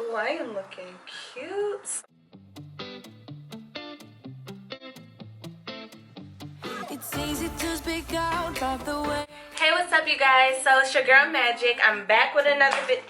Ooh, I am looking cute. It's easy to speak out about the way. Hey, what's up, you guys? So it's your girl Majikk. I'm back with another video.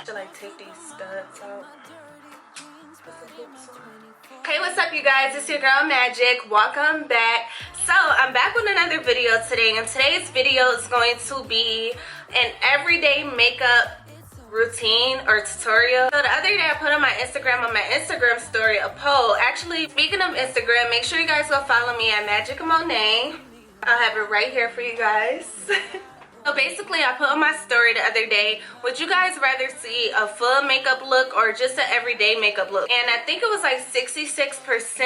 Should I take these studs out? Hey, what's up, you guys? It's your girl Majikk. Welcome back. So I'm back with another video today, and today's video is going to be an everyday makeup routine or tutorial. So the other day I put on my Instagram story a poll. Actually, speaking of Instagram, make sure you guys go follow me at Majikk Mone't. I'll have it right here for you guys. So basically, I put on my story the other day, would you guys rather see a full makeup look or just an everyday makeup look? And I think it was like 66%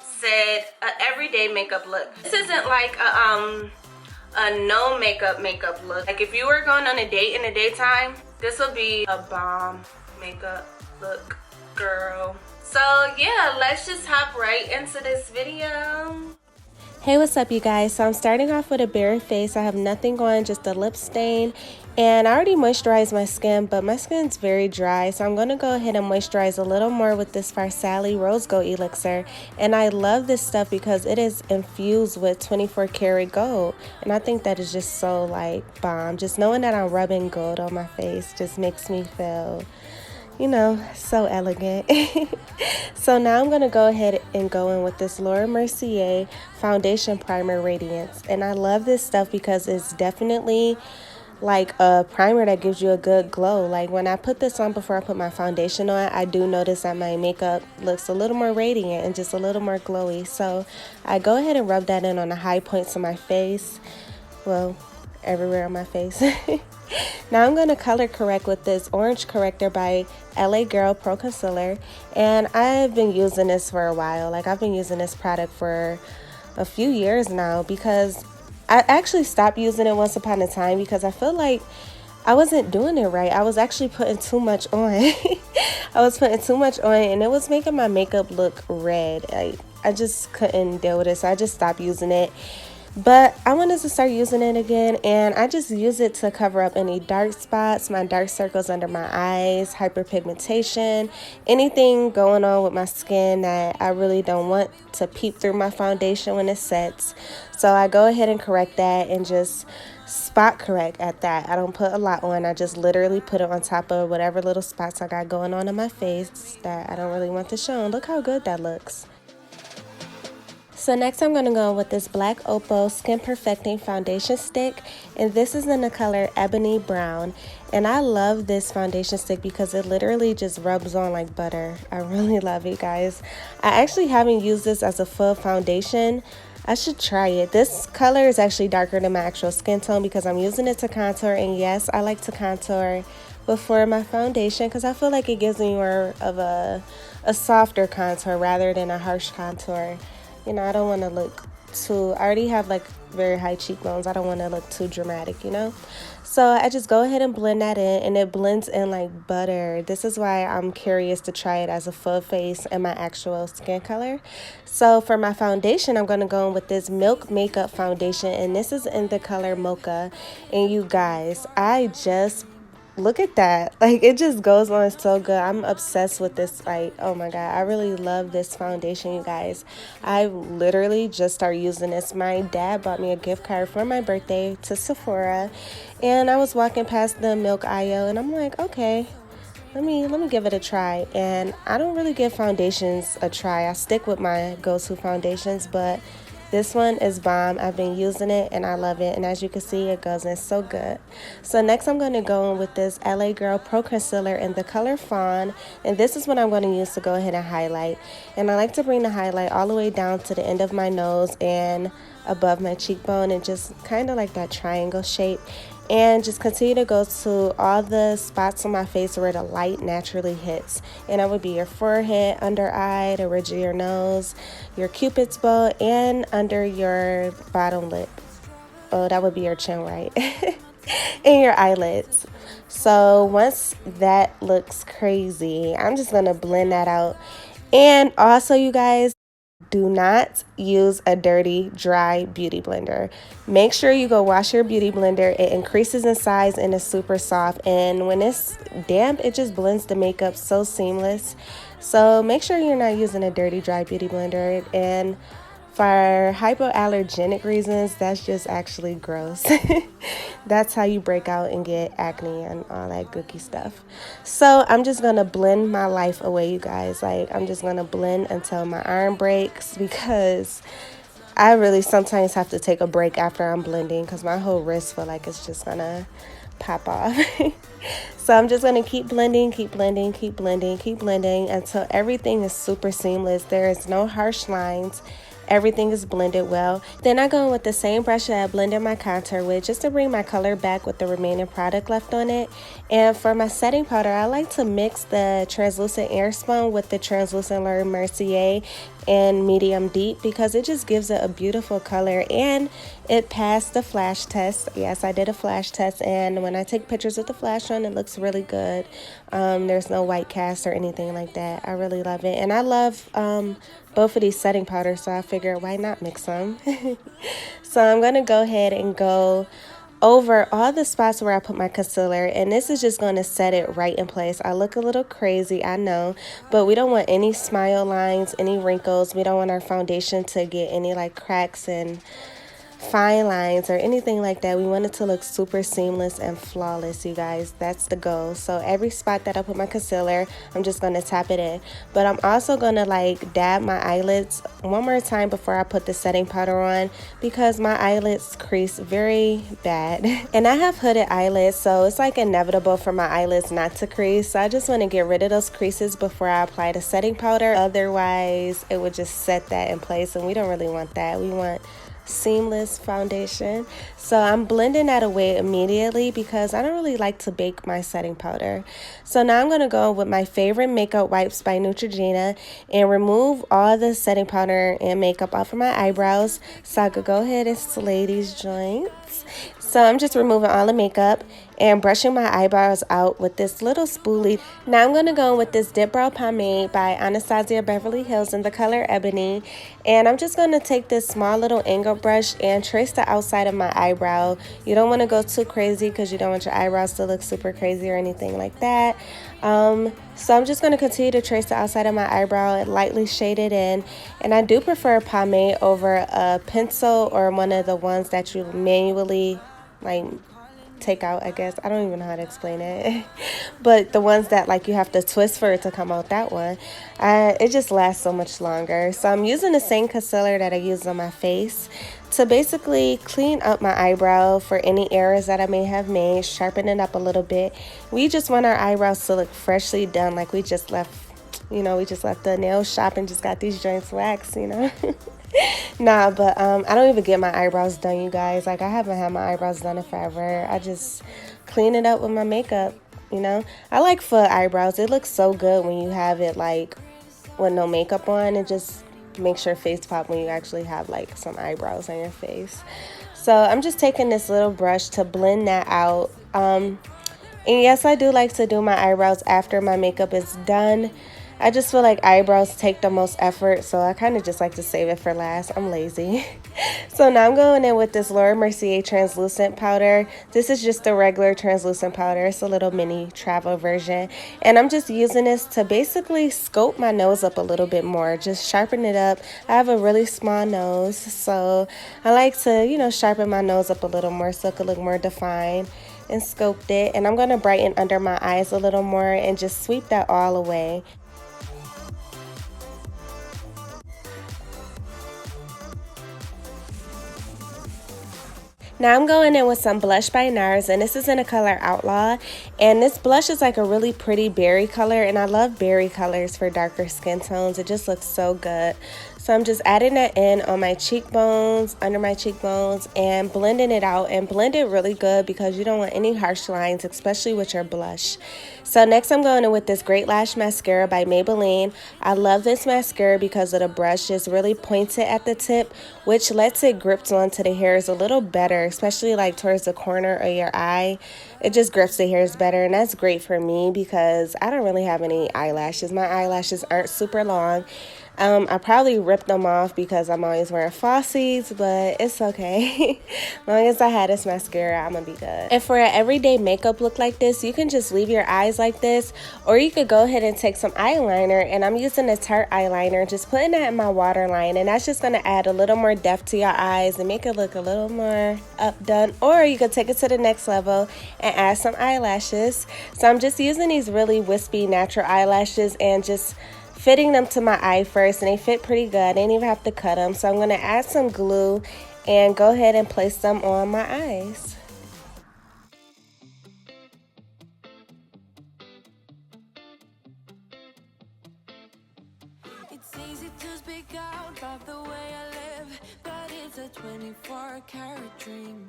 said an everyday makeup look. This isn't like a no makeup look. Like if you were going on a date in the daytime, this will be a bomb makeup look, girl. So yeah, let's just hop right into this video. Hey, what's up, you guys? So I'm starting off with a bare face. I have nothing on, just a lip stain, and I already moisturized my skin, but my skin's very dry, so I'm going to go ahead and moisturize a little more with this Farsali Rose Gold Elixir. And I love this stuff because it is infused with 24 karat gold, and I think that is just so like bomb. Just knowing that I'm rubbing gold on my face just makes me feel, you know, so elegant. So now I'm going to go ahead and go in with this Mercier Foundation Primer Radiance. And I love this stuff because it's definitely like a primer that gives you a good glow. Like when I put this on before I put my foundation on, I do notice that my makeup looks a little more radiant and just a little more glowy. So I go ahead and rub that in on the high points of my face. Well, everywhere on my face. Now I'm going to color correct with this orange corrector by LA Girl Pro Concealer, and I've been using this for a while. Like I've been using this product for a few years now because I actually stopped using it once upon a time because I feel like I wasn't doing it right. I was actually putting too much on. I was putting too much on and it was making my makeup look red. I just couldn't deal with it, so I just stopped using it. But I wanted to start using it again, and I just use it to cover up any dark spots, my dark circles under my eyes, hyperpigmentation, anything going on with my skin that I really don't want to peep through my foundation when it sets. So I go ahead and correct that and just spot correct at that. I don't put a lot on. I just literally put it on top of whatever little spots I got going on in my face that I don't really want to show. And look how good that looks. So next I'm going to go with this Black Opal Skin Perfecting Foundation Stick, and this is in the color Ebony Brown. And I love this foundation stick because it literally just rubs on like butter. I really love it, guys. I actually haven't used this as a full foundation. I should try it. This color is actually darker than my actual skin tone because I'm using it to contour, and yes, I like to contour before my foundation because I feel like it gives me more of a softer contour rather than a harsh contour. You know, I don't want to look too, I already have like very high cheekbones. I don't want to look too dramatic, you know. So I just go ahead and blend that in, and it blends in like butter. This is why I'm curious to try it as a full face and my actual skin color. So for my foundation, I'm going to go in with this Milk Makeup Foundation, and this is in the color Mocha. And you guys, I just look at that. Like it just goes on so good. I'm obsessed with this. Like, oh my god, I really love this foundation, you guys. I literally just started using this. My dad bought me a gift card for my birthday to Sephora, and I was walking past the milk aisle and I'm like, okay, let me give it a try. And I don't really give foundations a try. I stick with my go-to foundations, but this one is bomb. I've been using it and I love it. And as you can see, it goes in so good. So next I'm going to go in with this LA Girl Pro Concealer in the color Fawn. And this is what I'm going to use to go ahead and highlight. And I like to bring the highlight all the way down to the end of my nose and above my cheekbone, and just kind of like that triangle shape. And just continue to go to all the spots on my face where the light naturally hits. And that would be your forehead, under eye, the ridge of your nose, your cupid's bow, and under your bottom lip. Oh, that would be your chin, right? And your eyelids. So once that looks crazy, I'm just going to blend that out. And also, you guys, Do not use a dirty, dry beauty blender. Make sure you go wash your beauty blender. It increases in size and is super soft. And when it's damp, it just blends the makeup so seamless. So make sure you're not using a dirty, dry beauty blender. And for hypoallergenic reasons, that's just actually gross. That's how you break out and get acne and all that gooky stuff. So I'm just going to blend my life away, you guys. Like, I'm just going to blend until my arm breaks, because I really sometimes have to take a break after I'm blending because my whole wrist feel like it's just going to pop off. So I'm just going to keep blending, keep blending, keep blending, keep blending until everything is super seamless. There is no harsh lines. Everything is blended well. Then I go in with the same brush that I blended my contour with, just to bring my color back with the remaining product left on it. And for my setting powder, I like to mix the translucent Airspun with the translucent Mercier in medium deep, because it just gives it a beautiful color, and it passed the flash test. Yes, I did a flash test, and when I take pictures with the flash on, it looks really good. There's no white cast or anything like that. I really love it, and I love both of these setting powders, so I figured why not mix them. So I'm going to go ahead and go over all the spots where I put my concealer, and this is just going to set it right in place. I look a little crazy, I know, but we don't want any smile lines, any wrinkles. We don't want our foundation to get any like cracks and fine lines or anything like that. We want it to look super seamless and flawless, you guys. That's the goal. So every spot that I put my concealer, I'm just going to tap it in. But I'm also going to like dab my eyelids one more time before I put the setting powder on, because my eyelids crease very bad. And I have hooded eyelids, so it's like inevitable for my eyelids not to crease. So I just want to get rid of those creases before I apply the setting powder. Otherwise, it would just set that in place, and we don't really want that. We want seamless foundation. So I'm blending that away immediately because I don't really like to bake my setting powder. So now I'm going to go with my favorite makeup wipes by Neutrogena and remove all the setting powder and makeup off of my eyebrows, so I could go ahead and slay these joints. So I'm just removing all the makeup and brushing my eyebrows out with this little spoolie. Now I'm going to go in with this Dipbrow pomade by Anastasia Beverly Hills in the color Ebony. And I'm just going to take this small little angle brush and trace the outside of my eyebrow. You don't want to go too crazy because you don't want your eyebrows to look super crazy or anything like that. So I'm just going to continue to trace the outside of my eyebrow and lightly shade it in. And I do prefer pomade over a pencil or one of the ones that you manually like take out, I guess. I don't even know how to explain it. But the ones that like you have to twist for it to come out, that one, it just lasts so much longer. So I'm using the same concealer that I used on my face to basically clean up my eyebrow for any errors that I may have made, sharpen it up a little bit. We just want our eyebrows to look freshly done, like we just left, we just left the nail shop and just got these joints waxed, Nah, but I don't even get my eyebrows done, you guys. Like, I haven't had my eyebrows done in forever. I just clean it up with my makeup, I like foot eyebrows. It looks so good when you have it like with no makeup on. It just makes your face pop when you actually have like some eyebrows on your face. So I'm just taking this little brush to blend that out. And yes, I do like to do my eyebrows after my makeup is done. I just feel like eyebrows take the most effort, so I kind of just like to save it for last. I'm lazy. So now I'm going in with this Mercier Translucent powder. This is just a regular translucent powder. It's a little mini travel version. And I'm just using this to basically scope my nose up a little bit more, just sharpen it up. I have a really small nose, so I like to, sharpen my nose up a little more so it could look more defined, and scoped it. And I'm going to brighten under my eyes a little more and just sweep that all away. Now I'm going in with some blush by NARS, and this is in the color Outlaw. And this blush is like a really pretty berry color, and I love berry colors for darker skin tones. It just looks so good. So I'm just adding that in on my cheekbones, under my cheekbones, and blending it out. And blend it really good because you don't want any harsh lines, especially with your blush. So next I'm going in with this Great Lash Mascara by Maybelline. I love this mascara because of the brush. It's really pointed at the tip, which lets it grip onto the hairs a little better, especially like towards the corner of your eye. It just grips the hairs better, and that's great for me because I don't really have any eyelashes. My eyelashes aren't super long. I probably ripped them off because I'm always wearing falsies, but it's okay. As long as I had this mascara, I'm gonna be good. And for an everyday makeup look like this, you can just leave your eyes like this, or you could go ahead and take some eyeliner, and I'm using a Tarte eyeliner, just putting that in my waterline, and that's just gonna add a little more depth to your eyes and make it look a little more updone. Or you could take it to the next level and add some eyelashes. So I'm just using these really wispy natural eyelashes and just fitting them to my eye first, and they fit pretty good. I didn't even have to cut them. So I'm going to add some glue and go ahead and place them on my eyes. It's easy to speak out about the way I live, but it's a 24-karat dream.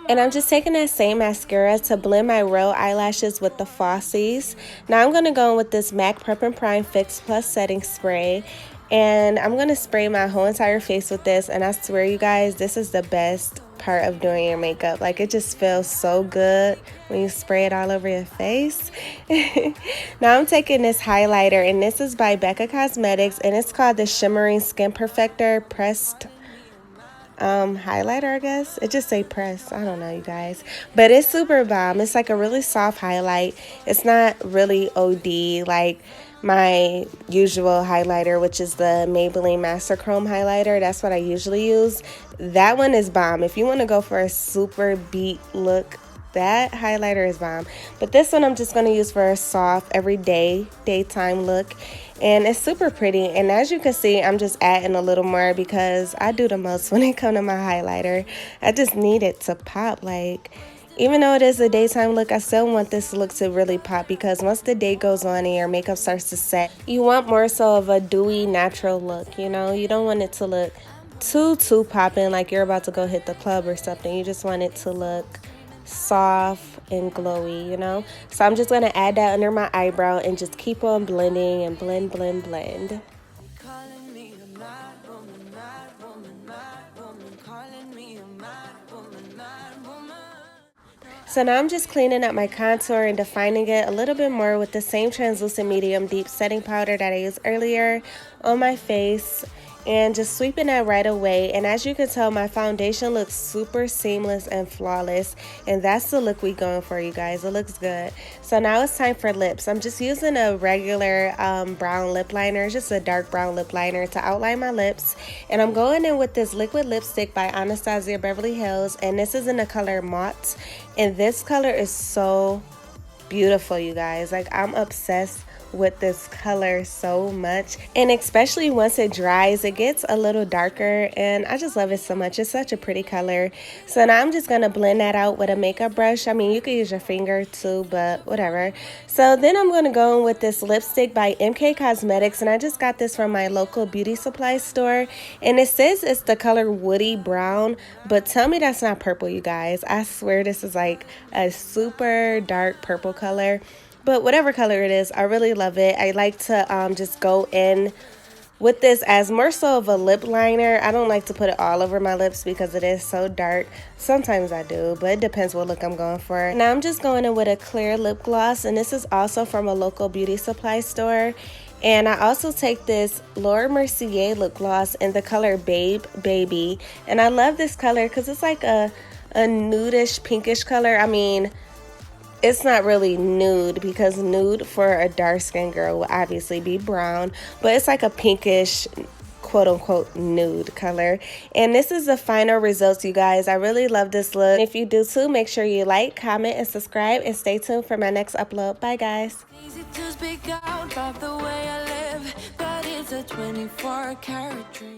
And I'm just taking that same mascara to blend my real eyelashes with the falsies. Now I'm going to go in with this MAC Prep & Prime Fix Plus Setting Spray. And I'm going to spray my whole entire face with this. And I swear, you guys, this is the best part of doing your makeup. Like, it just feels so good when you spray it all over your face. Now I'm taking this highlighter, and this is by BECCA Cosmetics. And it's called the Shimmering Skin Perfector Pressed highlighter, I guess. It just say press. I don't know, you guys, but it's super bomb. It's like a really soft highlight. It's not really OD like my usual highlighter, which is the Maybelline Master Chrome highlighter. That's what I usually use. That one is bomb. If you want to go for a super beat look, that highlighter is bomb. But this one I'm just going to use for a soft everyday daytime look, and it's super pretty. And as you can see, I'm just adding a little more because I do the most when it comes to my highlighter. I just need it to pop. Like, even though it is a daytime look, I still want this look to really pop, because once the day goes on and your makeup starts to set, you want more so of a dewy natural look. You know, you don't want it to look too popping like you're about to go hit the club or something. You just want it to look soft and glowy, you know. So I'm just going to add that under my eyebrow and just keep on blending and blend. So now I'm just cleaning up my contour and defining it a little bit more with the same translucent medium deep setting powder that I used earlier on my face, and just sweeping that right away. And as you can tell, my foundation looks super seamless and flawless, and that's the look we going for, you guys. It looks good. So now it's time for lips. I'm just using a regular brown lip liner, just a dark brown lip liner to outline my lips, and I'm going in with this liquid lipstick by Anastasia Beverly Hills, and this is in the color Malt, and this color is so beautiful, you guys. Like, I'm obsessed with this color so much, and especially once it dries, it gets a little darker, and I just love it so much. It's such a pretty color. So now I'm just gonna blend that out with a makeup brush. I mean, you could use your finger too, but whatever. So then I'm gonna go in with this lipstick by BECCA Cosmetics, and I just got this from my local beauty supply store, and it says it's the color Woody Brown, but tell me that's not purple, you guys. I swear this is like a super dark purple color. But whatever color it is, I really love it. I like to just go in with this as more so of a lip liner. I don't like to put it all over my lips because it is so dark. Sometimes I do, but it depends what look I'm going for. Now I'm just going in with a clear lip gloss, and this is also from a local beauty supply store. And I also take this Laura Mercier lip gloss in the color Baby. And I love this color because it's like a nudish pinkish color. I mean, it's not really nude, because nude for a dark skinned girl will obviously be brown, but it's like a pinkish quote unquote nude color. And this is the final results, you guys. I really love this look. If you do too, make sure you like, comment, and subscribe, and stay tuned for my next upload. Bye, guys. Easy to speak out about the way I live, but it's a 24-karat dream.